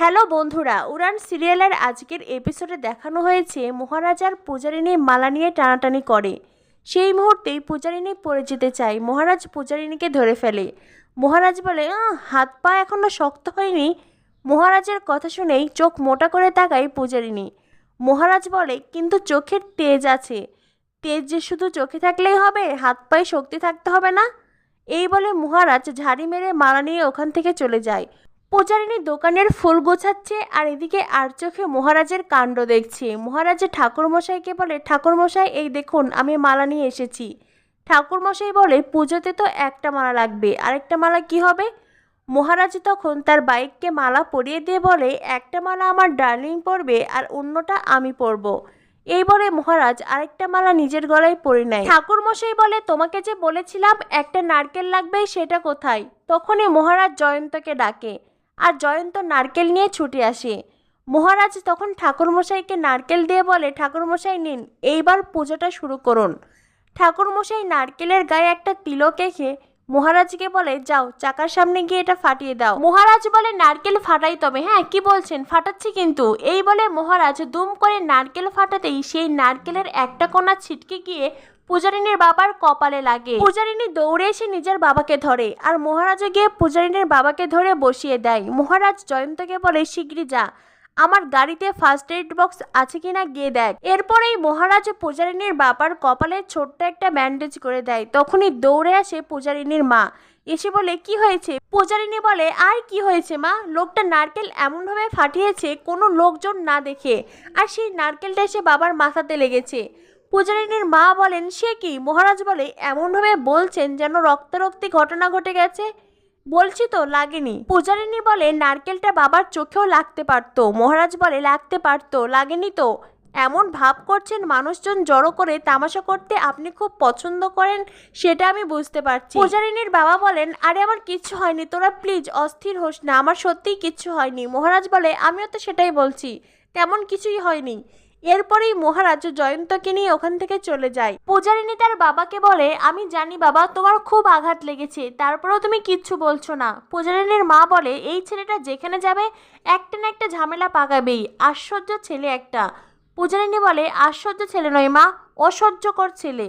Hello বন্ধুরা, উড়ান সিরিয়ালের আজকের এপিসোডে দেখানো হয়েছে মহারাজ আর পূজারিনী মালা নিয়ে টানাটানি করে। সেই মুহূর্তেই পূজারিনী পড়ে যেতে চায়। মহারাজ পূজারিনীকে ধরে ফেলে। মহারাজ বলে, হাত পা এখনো শক্ত হয়নি। মহারাজের কথা শুনেই চোখ মোটা করে তাকায় পূজারিনী। মহারাজ বলে, কিন্তু চোখের তেজ আছে। তেজ যে শুধু চোখে থাকলেই হবে, হাত পায়ে শক্তি থাকতে হবে না। এই বলে মহারাজ ঝাড়ি মেরে মালা নিয়ে ওখান থেকে চলে যায়। পূজারিনী দোকানের ফুল গোছাচ্ছে আর এদিকে আর চোখে মহারাজের কাণ্ড দেখছে। মহারাজের ঠাকুরমশাইকে বলে, ঠাকুরমশাই এই দেখুন আমি মালা নিয়ে এসেছি। ঠাকুরমশাই বলে, পুজোতে তো একটা মালা লাগবে, আরেকটা মালা কি হবে? মহারাজ তখন তার বাইককে মালা পরিয়ে দিয়ে বলে, একটা মালা আমার ডার্লিং পরবে আর অন্যটা আমি পরবো। এই বলে মহারাজ আরেকটা মালা নিজের গলায় পরে নেয়। ঠাকুরমশাই বলে, তোমাকে যে বলেছিলাম একটা নারকেল লাগবে, সেটা কোথায়? তখনই মহারাজ জয়ন্তকে ডাকে আর জয়ন্ত নারকেল নিয়ে ছুটে আসে। মহারাজ তখন ঠাকুরমশাইকে নারকেল দিয়ে বলে, ঠাকুরমশাই নিন, এইবার পুজোটা শুরু করুন। ঠাকুরমশাই নারকেলের গায়ে একটা তিলক এঁকে মহারাজকে বলে, যাও চাকার সামনে গিয়ে এটা ফাটিয়ে দাও। মহারাজ বলে, নারকেল ফাটাই তবে? হ্যাঁ, কি বলছেন, ফাটাচ্ছি কিন্তু। এই বলে মহারাজ দুম করে নারকেল ফাটাতেই সেই নারকেলের একটা কোণা ছিটকে গিয়ে পূজারিনীর বাবার কপালে লাগে। পূজারিনী দৌড়ে এসে নিজের বাবাকে ধরে আর মহারাজও গিয়ে পূজারিনীর বাবাকে ধরে বসিয়ে দেয়। মহারাজ জয়ন্তকে বলে, শিগগিরই যা, আমার গাড়িতে ফার্স্ট এইড বক্স আছে কিনা গিয়ে দেখ। এরপরেই মহারাজ পূজারিনীর বাবার কপালে ছোট্ট একটা ব্যান্ডেজ করে দেয়। তখনই দৌড়ে আসে পূজারিনীর মা, এসে বলে, কি হয়েছে? পূজারিনী বলে, আর কি হয়েছে মা, লোকটা নারকেল এমনভাবে ফাটিয়েছে কোনো লোকজন না দেখে, আর সেই নারকেলটা এসে বাবার মাথাতে লেগেছে। পূজারিনীর মা বলেন, সে কি? মহারাজ বলে, এমনভাবে বলছেন যেন রক্তারক্তি ঘটনা ঘটে গেছে। বলছি তো লাগেনি। পূজারিনী বলে, নারকেলটা বাবার চোখেও লাগতে পারতো। মহারাজ বলে, লাগতে পারতো, লাগেনি তো। এমন ভাব করছেন মানুষজন জড়ো করে তামাশা করতে আপনি খুব পছন্দ করেন, সেটা আমি বুঝতে পারছি। পূজারিনীর বাবা বলেন, আরে আমার কিচ্ছু হয়নি, তোরা প্লিজ অস্থির হোস না, আমার সত্যিই কিচ্ছু হয়নি। মহারাজ বলে, আমিও তো সেটাই বলছি, তেমন কিছুই হয়নি। এরপরেই মহারাজ জয়ন্তকে নিয়ে ওখান থেকে চলে যায়। পূজারিনী তার বাবাকে বলে, আমি জানি বাবা তোমার খুব আঘাত লেগেছে, তারপরেও তুমি কিচ্ছু বলছো না। পূজারিনীর মা বলে, এই ছেলেটা যেখানে যাবে একটা না একটা ঝামেলা পাকাবেই, আশ্চর্য ছেলে একটা। পূজারিনী বলে, আশ্চর্য ছেলে নয় মা, অসহ্যকর ছেলে।